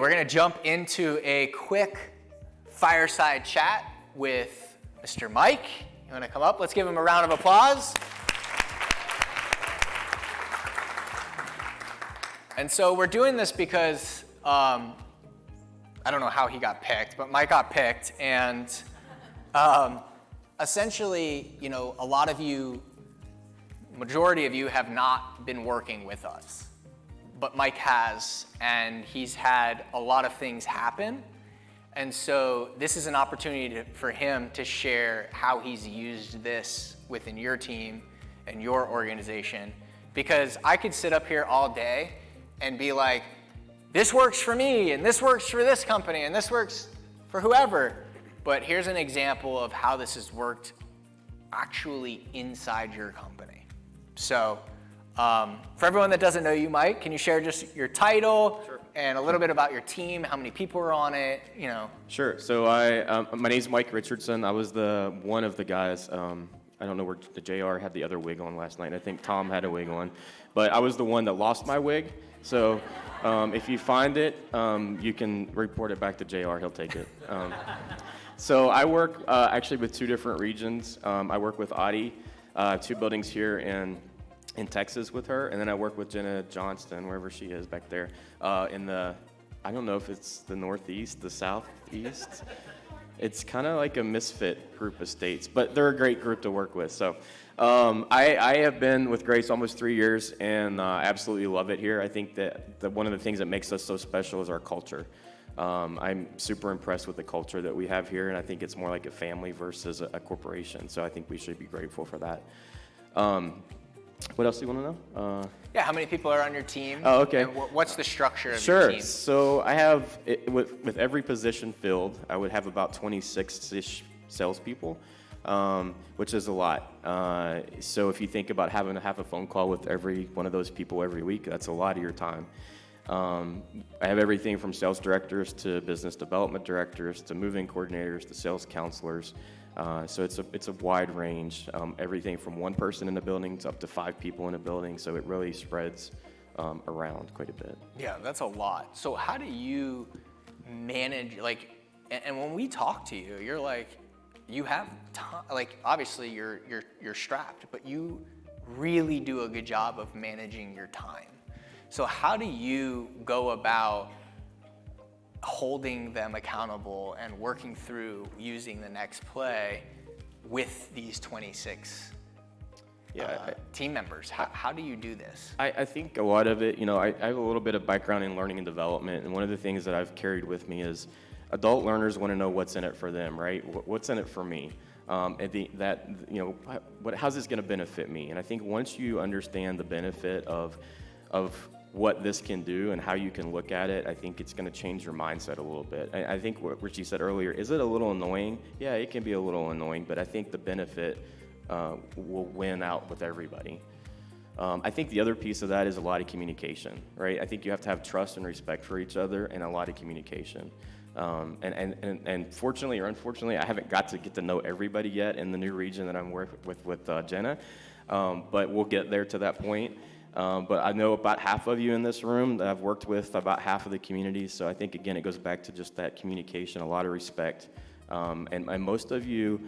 We're going to jump into a quick fireside chat with Mr. Mike. You want to come up? Let's give him a round of applause. And so we're doing this because I don't know how he got picked, but Mike got picked. And essentially, you know, a lot of you, majority of you have not been working with us. But Mike has, and he's had a lot of things happen. And so this is an opportunity for him to share how he's used this within your team and your organization. Because I could sit up here all day and be like, this works for me, and this works for this company, and this works for whoever. But here's an example of how this has worked actually inside your company. So, for everyone that doesn't know you, Mike, can you share just your title and a little bit about your team, how many people are on it, you know? Sure. So my name's Mike Richardson. I was one of the guys. I don't know where the JR had the other wig on last night. I think Tom had a wig on, but I was the one that lost my wig. So if you find it, you can report it back to JR. He'll take it. So I work actually with two different regions. I work with Audie, 2 buildings here in Texas with her, and then I work with Jenna Johnston, wherever she is back there, in the, I don't know if it's the Northeast, the Southeast. It's kind of like a misfit group of states, but they're a great group to work with. So I have been with Grace almost 3 years, and absolutely love it here. I think that one of the things that makes us so special is our culture. I'm super impressed with the culture that we have here, and I think it's more like a family versus a corporation, so I think we should be grateful for that. What else do you want to know? Yeah, how many people are on your team? Oh, okay. And what's the structure of your team? Sure. So I have, with every position filled, I would have about 26-ish salespeople, which is a lot. So if you think about having to have a phone call with every one of those people every week, that's a lot of your time. I have everything from sales directors to business development directors to moving coordinators to sales counselors. So it's a wide range, everything from 1 person in the building to up to 5 people in a building. So it really spreads around quite a bit. Yeah, that's a lot. So how do you manage, like, and when we talk to you, you're like, you have time, like, obviously you're strapped, but you really do a good job of managing your time. So how do you go about holding them accountable and working through using the next play with these 26 team members? How do you do this? I think a lot of it, you know, I have a little bit of background in learning and development, and one of the things that I've carried with me is adult learners want to know what's in it for them, right? What's in it for me? How's this going to benefit me? And I think once you understand the benefit of what this can do and how you can look at it, I think it's going to change your mindset a little bit. I think what Richie said earlier, is it a little annoying? Yeah, it can be a little annoying, but I think the benefit will win out with everybody. I think the other piece of that is a lot of communication, right? I think you have to have trust and respect for each other and a lot of communication. And fortunately or unfortunately, I haven't got to know everybody yet in the new region that I'm working with Jenna, but we'll get there to that point. But I know about half of you in this room that I've worked with, about half of the community. So I think, again, it goes back to just that communication, a lot of respect. And most of you,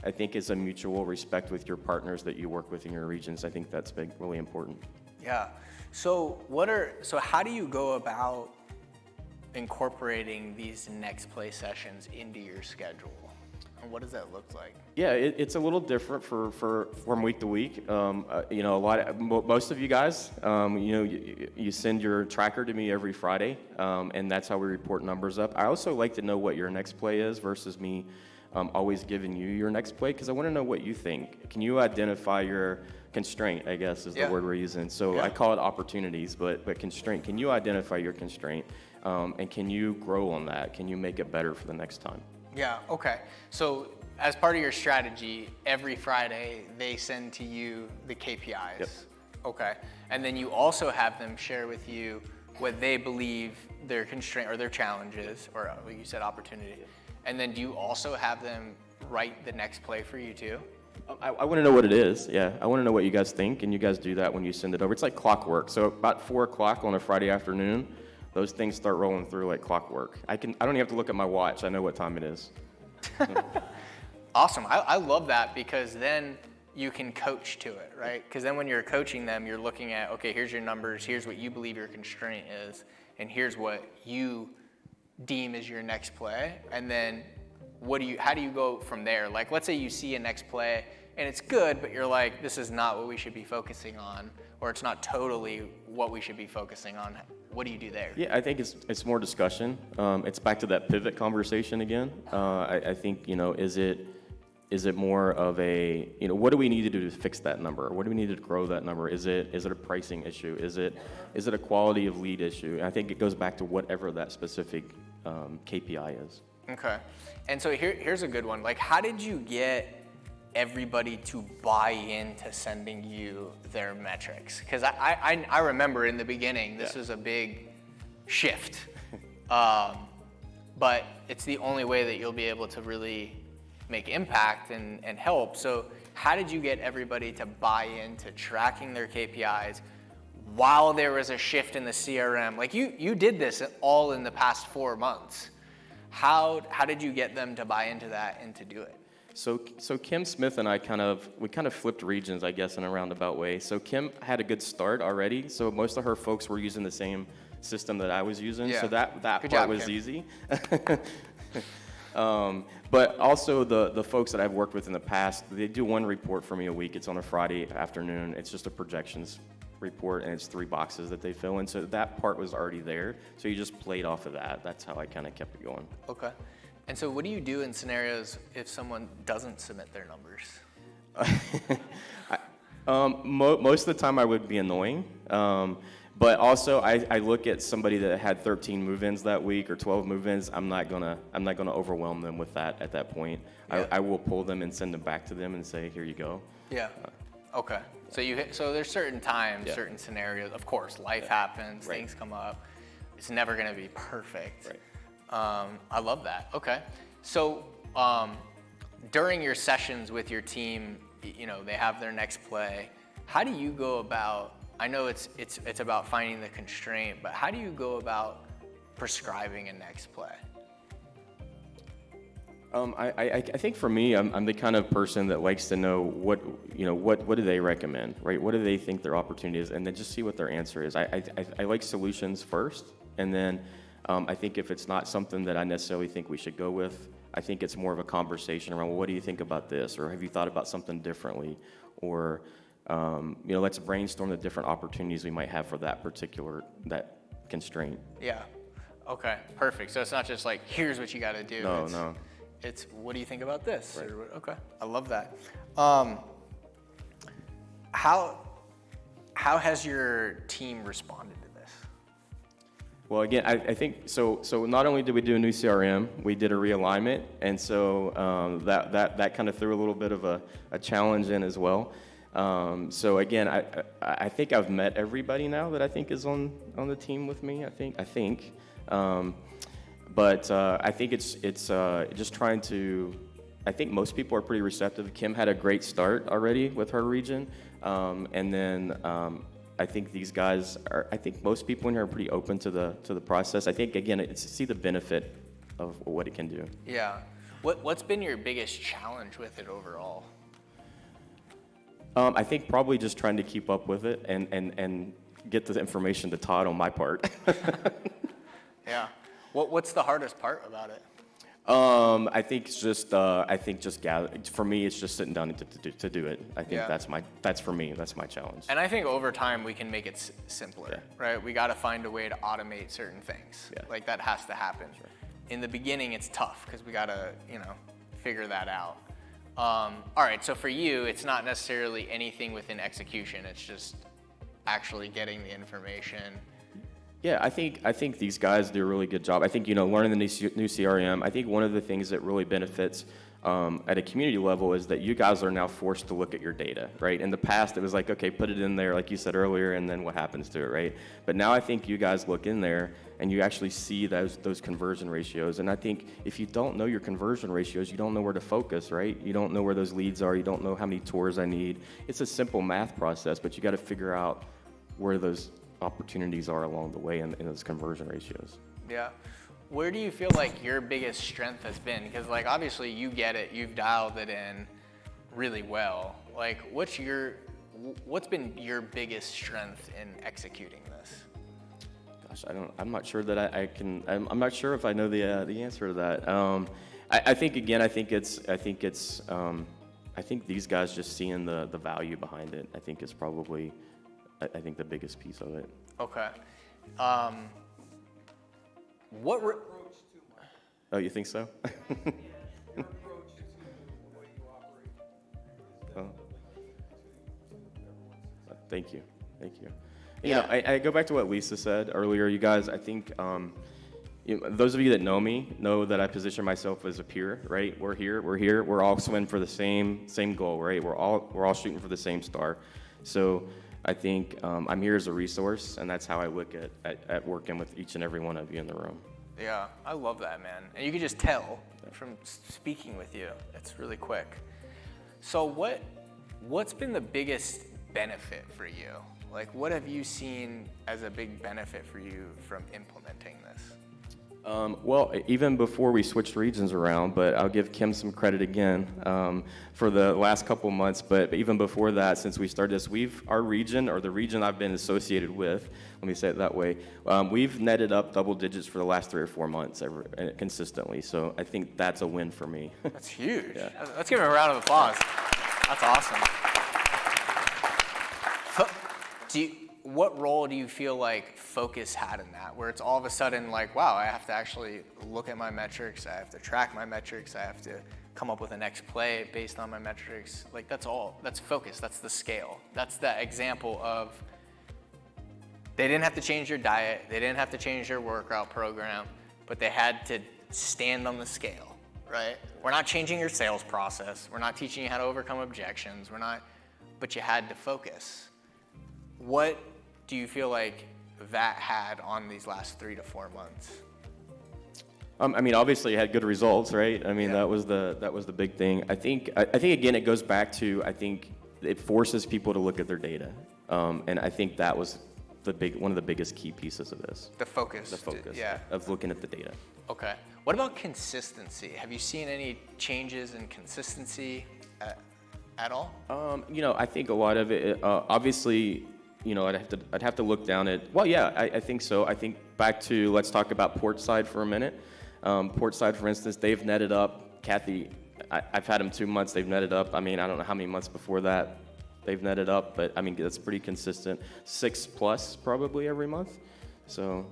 I think, is a mutual respect with your partners that you work with in your regions. I think that's really important. Yeah. So how do you go about incorporating these next play sessions into your schedule? And what does that look like? Yeah, it's a little different from week to week. You know, most of you guys, you send your tracker to me every Friday, and that's how we report numbers up. I also like to know what your next play is versus me always giving you your next play, because I want to know what you think. Can you identify your constraint, I guess is the word we're using. So I call it opportunities, but constraint. Can you identify your constraint, and can you grow on that? Can you make it better for the next time? Yeah, okay. So as part of your strategy, every Friday they send to you the KPIs. Yep. Okay. And then you also have them share with you what they believe their constraint or their challenges, or you said opportunity. And then do you also have them write the next play for you too? I want to know what it is. Yeah, I want to know what you guys think, and you guys do that when you send it over. It's like clockwork. So about 4 o'clock on a Friday afternoon, those things start rolling through like clockwork. I don't even have to look at my watch. I know what time it is. Awesome. I love that because then you can coach to it, right? Because then when you're coaching them, you're looking at, okay, here's your numbers, here's what you believe your constraint is, and here's what you deem as your next play. And then how do you go from there? Like, let's say you see a next play and it's good, but you're like, this is not what we should be focusing on, or it's not totally what we should be focusing on. What do you do there? Yeah, I think it's more discussion. It's back to that pivot conversation again. I think, is it more of a, what do we need to do to fix that number? What do we need to grow that number? Is it a pricing issue? Is it a quality of lead issue? And I think it goes back to whatever that specific KPI is. Okay. And so here's a good one. Like, how did you get everybody to buy into sending you their metrics? Because I remember in the beginning, this was a big shift. But it's the only way that you'll be able to really make impact and help. So how did you get everybody to buy into tracking their KPIs while there was a shift in the CRM? Like you did this all in the past 4 months. How did you get them to buy into that and to do it? So Kim Smith and I kind of flipped regions, I guess, in a roundabout way. So Kim had a good start already. So most of her folks were using the same system that I was using. Yeah. So that Good part job, was Kim. easy. But also the folks that I've worked with in the past, they do one report for me a week. It's on a Friday afternoon. It's just a projections report, and it's 3 boxes that they fill in. So that part was already there. So you just played off of that. That's how I kind of kept it going. Okay. And so what do you do in scenarios if someone doesn't submit their numbers? Most of the time I would be annoying. But also I look at somebody that had 13 move-ins that week or 12 move-ins. I'm not gonna overwhelm them with that at that point. Yeah. I will pull them and send them back to them and say, here you go. Yeah. Okay. So there's certain times, Yeah. certain scenarios. Of course, life happens, Right. things come up. It's never going to be perfect. Right. I love that. Okay. So during your sessions with your team, they have their next play. How do you go about? I know it's about finding the constraint, but how do you go about prescribing a next play? I think for me, I'm the kind of person that likes to know what do they recommend, right? What do they think their opportunity is, and then just see what their answer is. I like solutions first, and then I think if it's not something that I necessarily think we should go with, I think it's more of a conversation around, well, what do you think about this, or have you thought about something differently, or let's brainstorm the different opportunities we might have for that constraint. Yeah. Okay. Perfect. So it's not just like, here's what you got to do. No. It's what do you think about this? Right. Okay, I love that. How has your team responded to this? Well, again, I think so. Not only did we do a new CRM, we did a realignment, and so that kind of threw a little bit of a challenge in as well. So again, I think I've met everybody now that I think is on the team with me. I think. But I think it's just trying to. I think most people are pretty receptive. Kim had a great start already with her region, and then I think these guys are. I think most people in here are pretty open to the process. I think again, it's to see the benefit of what it can do. Yeah. What's been your biggest challenge with it overall? I think probably just trying to keep up with it and get the information to Todd on my part. Yeah. What's the hardest part about it? I think it's just gather. For me, it's just sitting down to do it. I think Yeah. that's for me. That's my challenge. And I think over time we can make it simpler, Yeah. right? We got to find a way to automate certain things. Yeah. Like that has to happen. In the beginning, it's tough because we got to, figure that out. All right, so for you, it's not necessarily anything within execution. It's just actually getting the information. Yeah, I think these guys do a really good job. I think learning the new CRM. I think one of the things that really benefits at a community level is that you guys are now forced to look at your data, right? In the past, it was like, okay, put it in there, like you said earlier, and then what happens to it, right? But now I think you guys look in there and you actually see those conversion ratios. And I think if you don't know your conversion ratios, you don't know where to focus, right? You don't know where those leads are. You don't know how many tours I need. It's a simple math process, but you got to figure out where those opportunities are along the way in those conversion ratios. Yeah. Where do you feel like your biggest strength has been? Because like obviously you get it, you've dialed it in really well. Like what's been your biggest strength in executing this? Gosh, I'm not sure that I can. I'm not sure if I know the answer to that. I think again, I think these guys just seeing the value behind it. I think is probably, I think the biggest piece of it. Okay. Oh, you think so? Oh. Thank you. You know, I go back to what Lisa said earlier. You guys, I think those of you that know me know that I position myself as a peer, right? We're here. We're all swimming for the same goal, right? We're all shooting for the same star. So I think I'm here as a resource, and that's how I look at working with each and every one of you in the room. Yeah, I love that, man. And you can just tell from speaking with you. It's really quick. So what's been the biggest benefit for you? Like, what have you seen as a big benefit for you from implementing this? Well, even before we switched regions around, but I'll give Kim some credit again for the last couple months. But even before that, since we started this, our region, or the region I've been associated with, let me say it that way, we've netted up double digits for the last 3 or 4 months consistently. So I think that's a win for me. That's huge. Yeah. Let's give him a round of applause. That's awesome. What role do you feel like focus had in that, where it's all of a sudden like, wow, I have to actually look at my metrics, I have to track my metrics, I have to come up with a next play based on my metrics. Like that's focus, that's the scale. That's the example of they didn't have to change their diet, they didn't have to change their workout program, but they had to stand on the scale, right? We're not changing your sales process, we're not teaching you how to overcome objections, but you had to focus. What do you feel like that had on these last 3 to 4 months? I mean, obviously, it had good results, right? I mean, Yeah. that was the big thing. I think again, it goes back to it forces people to look at their data, and I think that was one of the biggest key pieces of this. The focus. Yeah. Of looking at the data. Okay. What about consistency? Have you seen any changes in consistency at all? You know, I think a lot of it, obviously. You know, I'd have to look down at. Well, yeah, I think so. I think back to let's talk about Portside for a minute. Portside, for instance, they've netted up. Kathy, I've had them 2 months. They've netted up. I mean, I don't know how many months before that they've netted up, but I mean that's pretty consistent. 6+ probably every month. So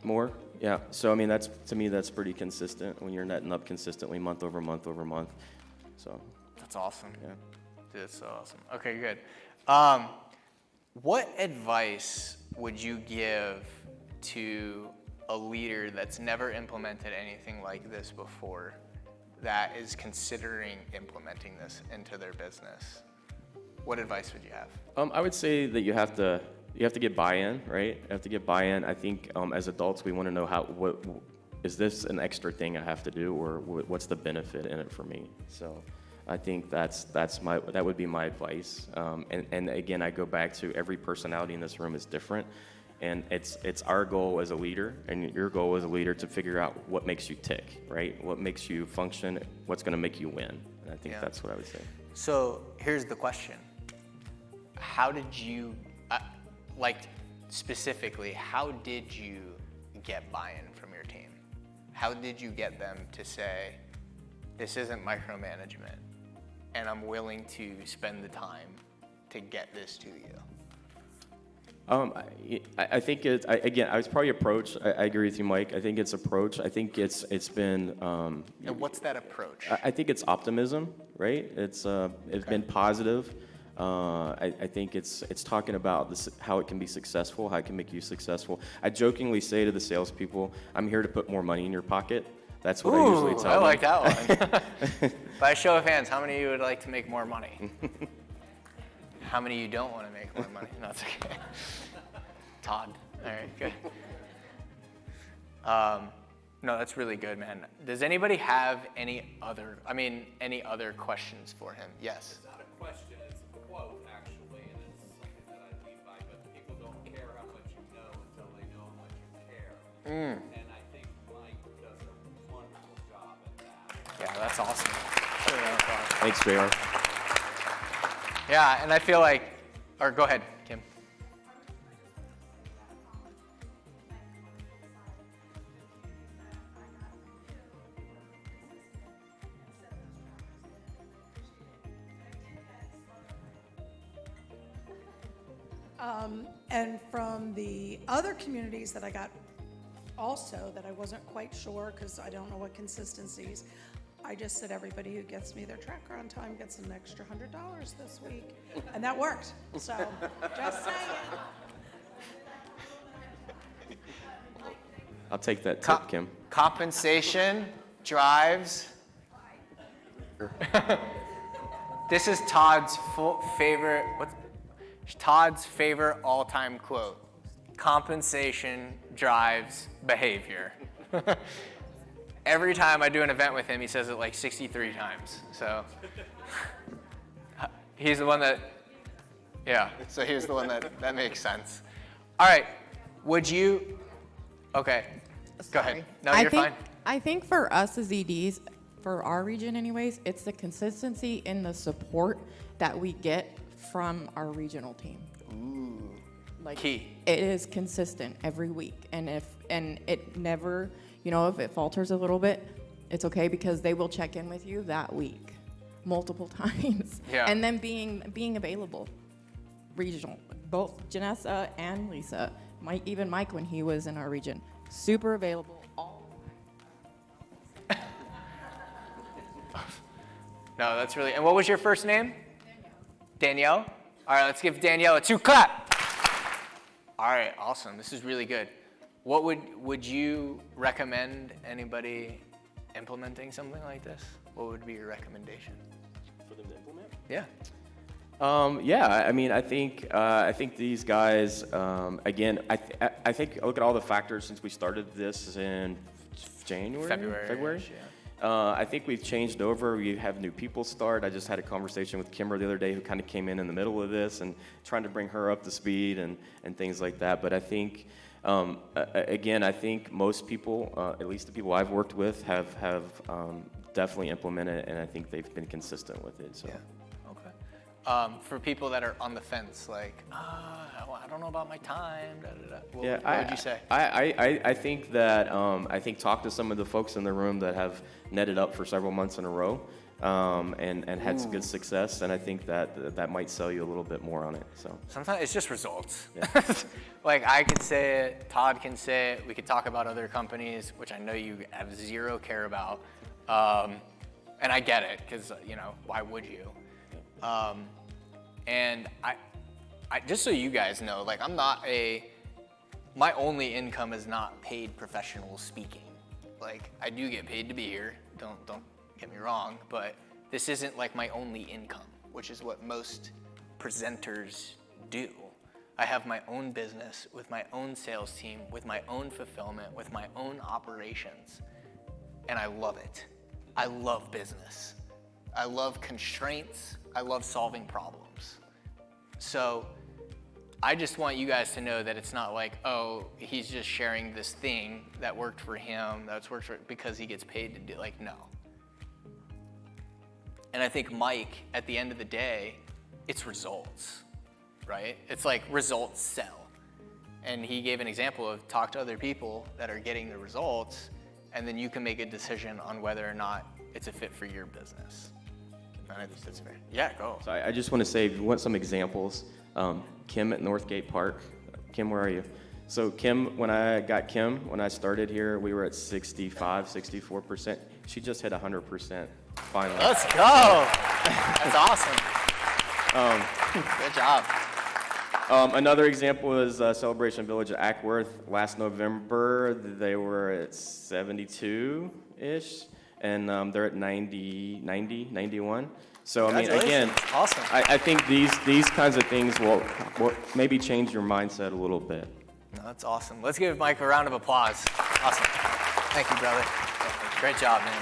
more, yeah. So I mean to me that's pretty consistent when you're netting up consistently month over month over month. So that's awesome. Yeah, dude, that's so awesome. Okay, good. What advice would you give to a leader that's never implemented anything like this before, that is considering implementing this into their business? What advice would you have? I would say that you have to get buy-in, right? You have to get buy-in. I think as adults we want to know what is this an extra thing I have to do, or what's the benefit in it for me? So. I think that would be my advice. And again, I go back to every personality in this room is different, and it's our goal as a leader and your goal as a leader to figure out what makes you tick, right? What makes you function? What's going to make you win? And I think that's what I would say. So here's the question: how did you, specifically, how did you get buy-in from your team? How did you get them to say, this isn't micromanagement, and I'm willing to spend the time to get this to you? I think it's probably approach. I agree with you, Mike. I think it's approach. I think it's been. And what's that approach? I think it's optimism, right? It's been positive. I think it's talking about how it can be successful, how it can make you successful. I jokingly say to the salespeople, "I'm here to put more money in your pocket." That's what I usually tell them. I like that one. By a show of hands, how many of you would like to make more money? How many of you don't want to make more money? No, it's okay. Todd. All right, good. No, that's really good, man. Does anybody have any other questions for him? Yes. It's not a question, it's a quote, actually, and it's something that I lead by, but people don't care how much you And I think Mike does a wonderful job at that. Yeah, that's awesome. Really well thought. Thanks, JR. Yeah, and I feel like, or go ahead, Kim. And from the other communities that I got also, that I wasn't quite sure, because I don't know what consistencies, I just said everybody who gets me their tracker on time gets an extra $100 this week. And that worked, so, just saying. I'll take that tip, Kim. Compensation drives. This is Todd's favorite. What's Todd's favorite all-time quote? Compensation drives behavior. Every time I do an event with him, he says it like 63 times. So he's the one that. Yeah. So he's the one that makes sense. All right. Would you? Okay. Go ahead. No, you're fine. I think for us as EDs, for our region anyways, it's the consistency in the support that we get from our regional team. Ooh. Like, Key. it is consistent every week. And it never, if it falters a little bit, it's okay, because they will check in with you that week multiple times. Yeah. And then being available, regional, both Janessa and Lisa, even Mike when he was in our region, super available all the time. No, that's really. And what was your first name? Danielle. All right, let's give Danielle a 2 clap. All right, awesome. This is really good. What would you recommend anybody implementing something like this? What would be your recommendation? For them to implement? Yeah. Yeah, I mean, I think these guys, again, I think look at all the factors since we started this in January? February? Yeah. I think we've changed over. We have new people start. I just had a conversation with Kimber the other day, who kind of came in the middle of this and trying to bring her up to speed and things like that. But I think, again, I think most people, at least the people I've worked with, have definitely implemented it, and I think they've been consistent with it. So. Yeah. Okay. For people that are on the fence, like, I don't know about my time. What would you say? I think that I think talk to some of the folks in the room that have netted up for several months in a row, and had some good success, and I think that might sell you a little bit more on it. So Sometimes it's just results. Yeah. Like, I could say it, Todd can say it, we could talk about other companies, which I know you have zero care about. And I get it, because, why would you? And I just so you guys know, like, my only income is not paid professional speaking. Like, I do get paid to be here, don't get me wrong, but this isn't like my only income, which is what most presenters do. I have my own business with my own sales team, with my own fulfillment, with my own operations, and I love it. I love business. I love constraints. I love solving problems. So I just want you guys to know that it's not like, oh, he's just sharing this thing that worked for him, that's worked for because he gets paid to do. Like, no. And I think Mike, at the end of the day, it's results, right? It's like results sell. And he gave an example of talk to other people that are getting the results, and then you can make a decision on whether or not it's a fit for your business. And I think that's fair. Yeah, go. So I just want to say, if you want some examples, Kim at Northgate Park. Kim, where are you? So Kim, when I started here, we were at 65, 64%. She just hit 100% finally. Let's go. That's awesome. Good job. Another example is Celebration Village at Ackworth. Last November, they were at 72-ish, and they're at 90, 91. So, I mean, again, Awesome. I think these kinds of things will maybe change your mindset a little bit. No, that's awesome. Let's give Mike a round of applause. Awesome. Thank you, brother. Great job, man.